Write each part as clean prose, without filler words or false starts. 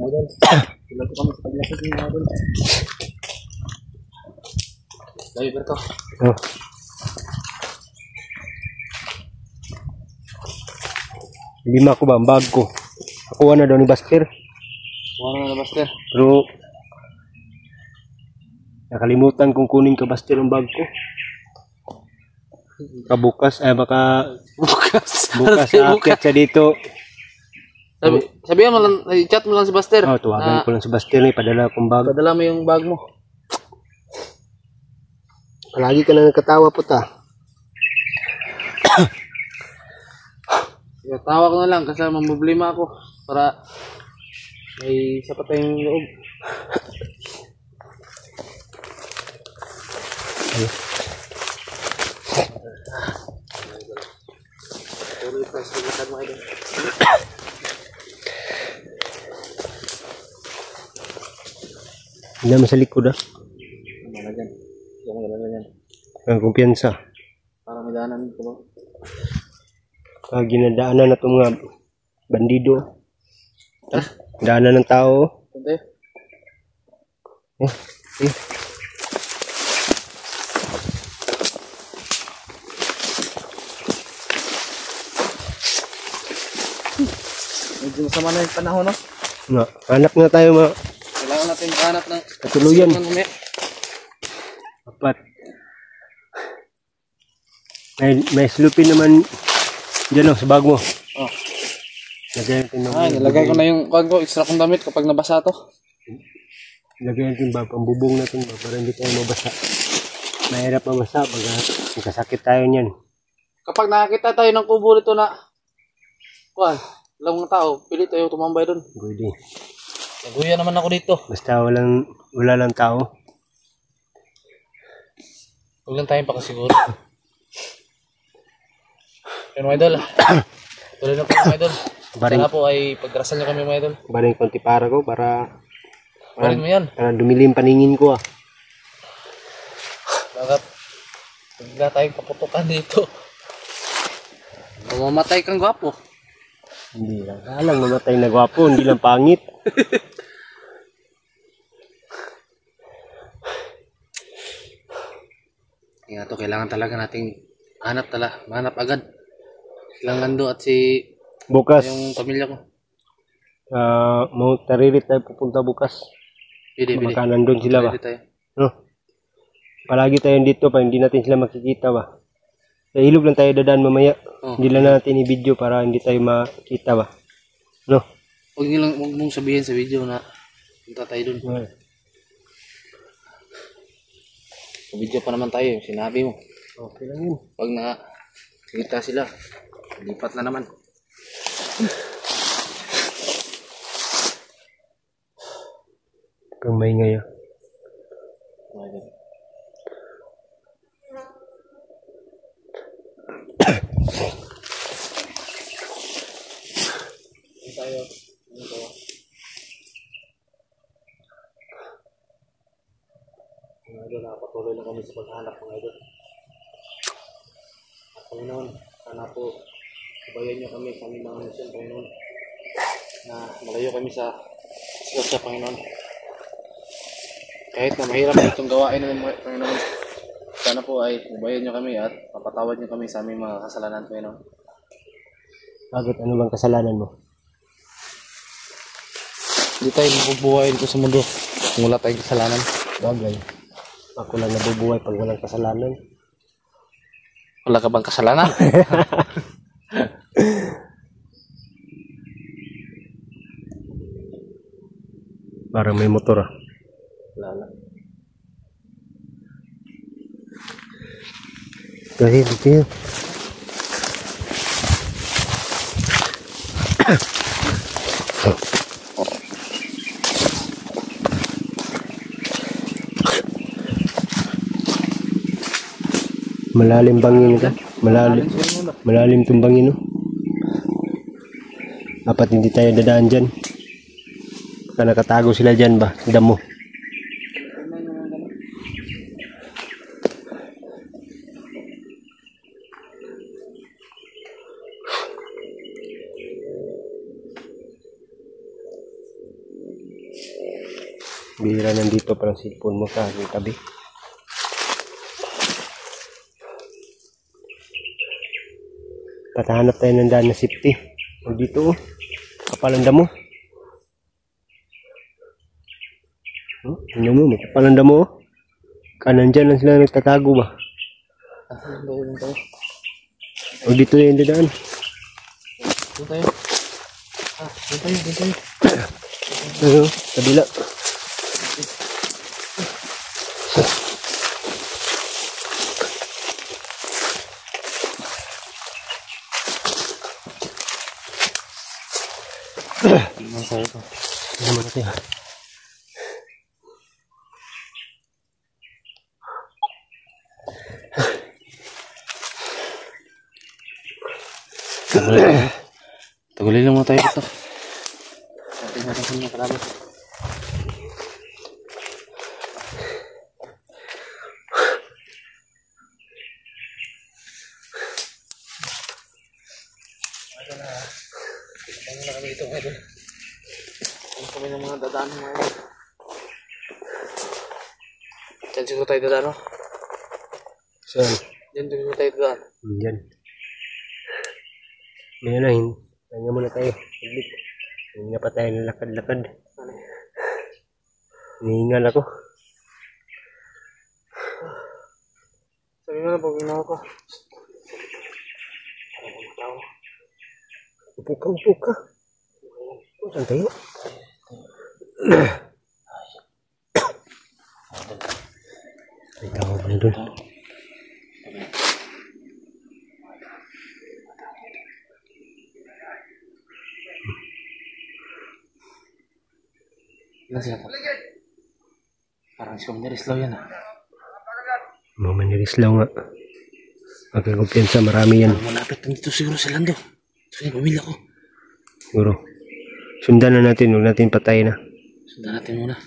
idol. Tulad ko kami sa paglasas ng mga idol. Dahil Berto. Oh. Lima ko ba ang bag ko? Nakuha na daw ni Buster. Wala na Buster. Pero nakalimutan kong kunin ka Buster ang bag ko. Bukas baka Bukas. bukas aakyat siya dito. Sabihan mo lang, i-chat mo lang si Buster. Oh, tuwagan ko lang si Buster ni padala akong bag. Padala mo yung bag mo. Palagi ka lang nakatawa puta. Tawa ko na lang kasi mamblema ako para may sapat tayong loob. Hindi naman sa likod Mana dyan? Diyan mo gano'n yan. Ang kumpiyansa. Para may daanan dito ba? Ginadaanan na itong mga bandido. Daanan ng tao. Ito medyo masama na yung panahon, no? Nga, hanap nga tayo mga Kailangan natin makahanap ng katuluyan. Apat. May slupin naman dyan sa bag mo. Oh. Lagay Nilagay ko na yung kwan ko, extra kong damit kapag nabasa to. Lagay natin ba, pambubong natin ba, para hindi tayo mabasa. Mahirap mabasa, baga magkasakit tayo niyan. Kapag nakakita tayo ng kubo nito na kwan, ilang mga tao, pili tayo tumambay doon. Pwede. Naguya naman ako dito. Basta wala lang tao. Huwag lang tayong pakasiguro. Yan mga idol. Tuloy na po mga idol. Sana po ay pagdarasal nyo kami mga idol. Baring konti para ko para Barin mo yan. dumilim paningin ko Bakit bigla tayong kaputukan dito. Mamamatay kang gwapo. Hindi lang. Alang mamatay na gwapo, hindi lang pangit. Kaya to kailangan talaga nating hanap agad. Silang Lando at si Bukas, yung pamilya ko. Taririt tayo pupunta bukas. Pwede. Makanan doon sila ba? Pwede tayo. No? Palagi tayo dito pa, hindi natin sila makikita ba? Sa ilog lang tayo dadaan mamaya. Oh. Hindi lang natin i-video para hindi tayo makita ba? No? Huwag mong sabihin sa video na punta tayo dun. Okay. Sa video pa naman tayo, sinabi mo. Okay lang yun. Pag nakita sila, lipat na naman. Kung may ngayon. Tayo. Mga idol, nakapatuloy na kami sa paghanap mga idol. At Panginoon, sana po sabayan niyo kami sa aming mga misyon, Panginoon, na malayo kami sa disgrasya, Panginoon. Kahit na mahirap itong gawain namin, Panginoon, sana po ay sabayan niyo kami at papatawad niyo kami sa aming mga kasalanan, Panginoon. Bakit? Ano bang kasalanan mo? Hindi tayo mabubuhay dito sa mundo kung wala tayong kasalanan. Bagay. Ako lang nabubuhay pag walang kasalanan. Wala ka bang kasalanan? Parang may motor Wala lang. Kasi dito. Malalim bangin ka. Malalim tong bangin, no? Dapat hindi tayo dadaan dyan. Baka nakatago sila dyan ba? Damo. Bihira nandito parang cellphone mo sa aking tabi. Patahanap tayo ng daan na safety. O dito oh. Kapalanda mo. Oh, tingnan mo, may kapalanda mo oh. Kanan dyan lang sila nagtatago ba? O dito yung dadaan. Doon tayo. Doon tayo. Ano? Kabila. Tingnan tayo ito. Tingnan mo natin ha. Tagulay lang muna tayo ito. Tingnan natin kung nakalabas. Ano na kami ito ngayon? Ano kami ng mga dadaan ngayon? Diyan siguro tayo dadaan, no? Saan? Diyan siguro tayo dadaan. Diyan. Ngayon na, hinga muna tayo. Hinga pa tayo ng lakad-lakad. Hinihingal ako. Sabi mo na, pag ginawa ko. Upo ka. Saan tayo? May tawag na doon. Ilan sila po? Parang si Manislaw yan ah. Mga Manislaw nga. Magkakumpiyansa, marami yan. Malapit nandito siguro sa Lando. Ito yung pamilya ko. Siguro. Sundan na natin, huwag natin patayin na. Sundan natin muna.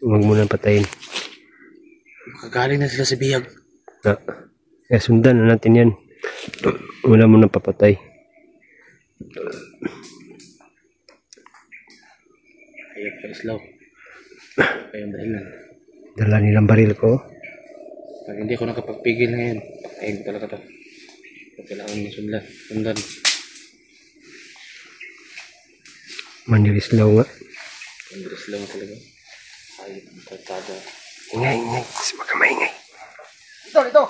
Huwag muna patayin. Makagaling na sila sa bihag. Kaya sundan na natin yan. Wala muna papatay. Ayaw pa Islaw. Kayong dahilan. Dala nilang baril ko. Pag hindi ako nakapagpigil ngayon, patayin ko talaga to. Kailangan mo sundan. Manislaw nga. Manislaw nga talaga. Ayaw ang tratado. Ingay. Huwag ka maingay. Dito!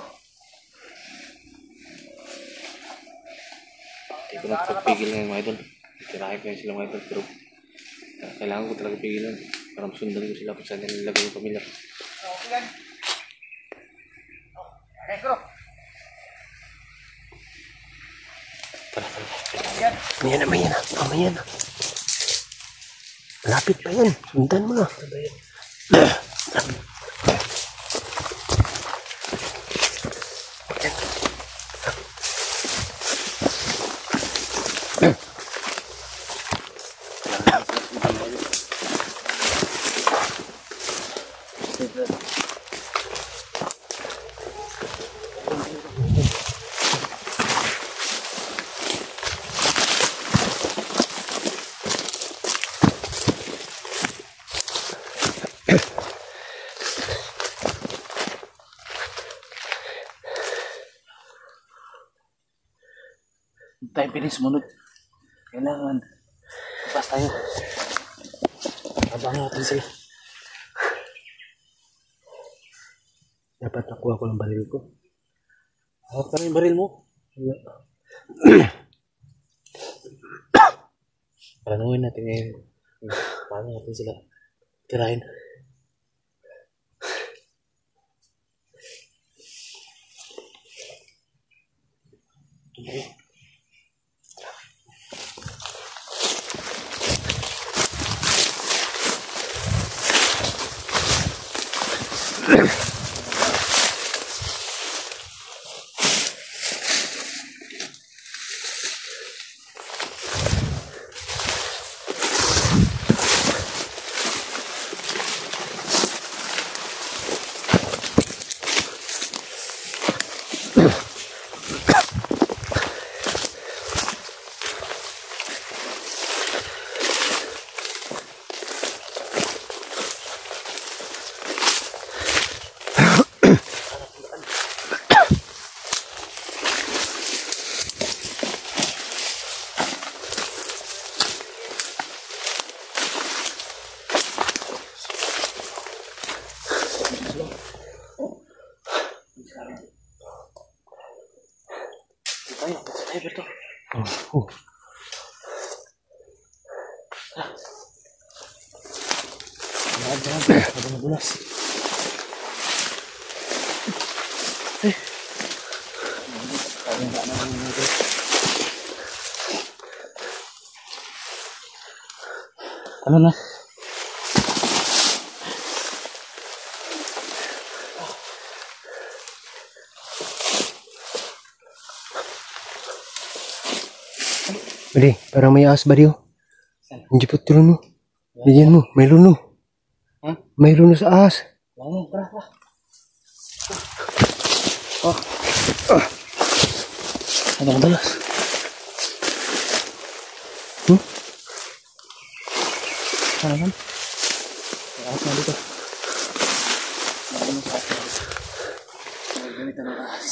Hindi ko nakapagpigil ngayon mga idol. Tirahin ko yun sila mga idol. Pero kailangan ko talaga pigilan. Para masundan ko sila kung saan nilagay yung pamilya ko. Tara. Mamaya na. Malapit pa yan. Sundan mo na. Tayo pinis munod. Kailangan. Tapas tayo. Abangan natin sila. Dapat nakuha ko ng baril ko. Hawak ka na yung baril mo. Palanguin natin ngayon. Paano natin sila tirahin. Punta tayo, Berto. Oh. Jangan. Ada nabulas. Ano na? Bade, parang may ahas ba diyo? Anjipot turun mo. Bigyan mo, mayroon no. Ha? Mayroon no sa ahas. Ano, tara. Ano ang dalas? Ano man? May ahas na dito. Ano sa ahas na dito? May ganito ng ahas.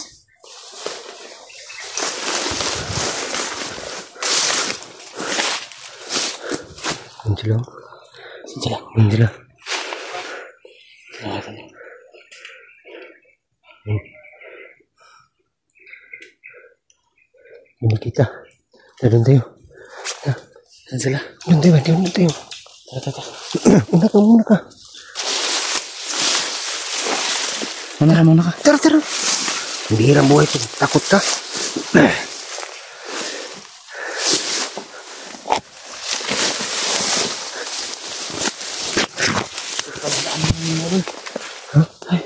Anjilo. Sila. Anjilo. Ah, ano? Ini kita. Doon tayo. Saan sila? Doon tayo, doon tayo. Tara. Muna ka. Muna ka. Tara. Hindi hirang buhay ito. Takot ka. Ha? Ay.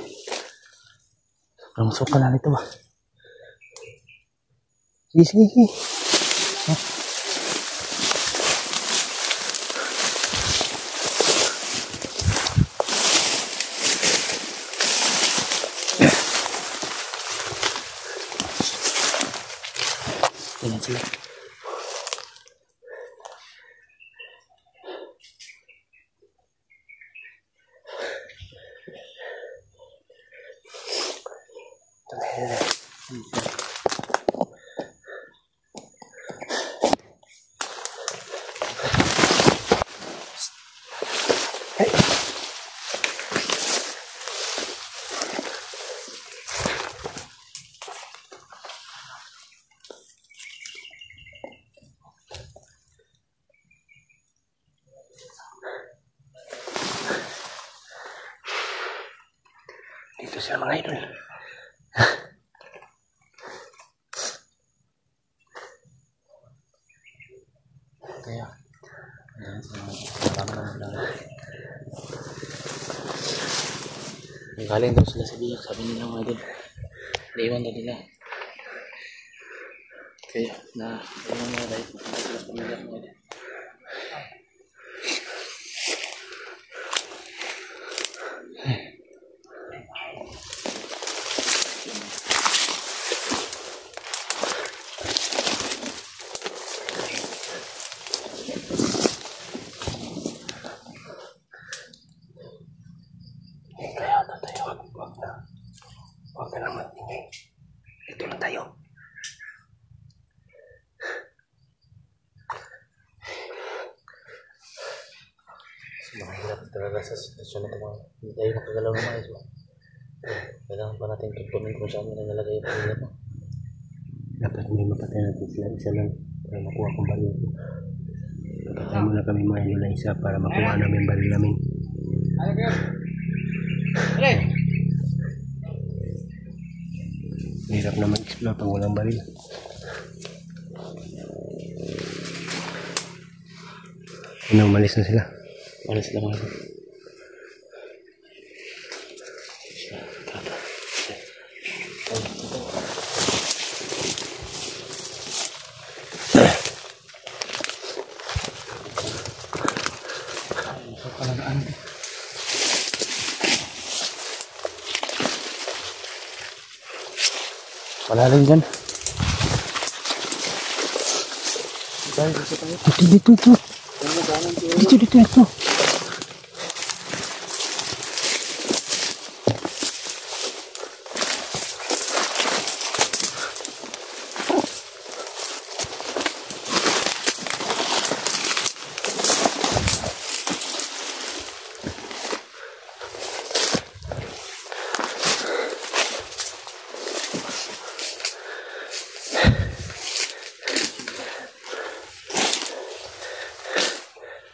Parang suka lang ito ba? Sige. Ha? Tingnan sila. Dito sila mga idol. Kaya, galing daw sila sa biyak, sabi nila mga idol. Naiwan daw nila. Kaya, naiwan na dahil sila sa pamilya mga idol. Huwag ka na matingin. Ito lang tayo. Mahirap talaga sa sitwasyon na ito mga. Hindi tayo nakagalaw na mga ito. Kailangan pa natin tutunin kung saan na nalagay yung pamilya mo. Dapat may mapatay natin sila isa lang para makuha kong baril. Papatay muna kami mga idol na isa para makuha namin baril namin. Hirap na mag-explore pag walang baril. Umalis na sila. Wala sila mga idol. Malalim dyan. Dito.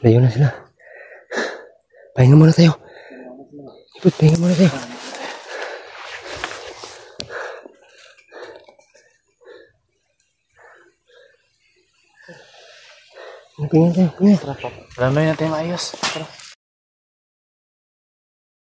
Layo na sila. Pahinga muna tayo. Ipot, pahinga muna tayo. Pahinga tayo, pahinga. Tara, Pop. Lanoy natin maayos. Tara.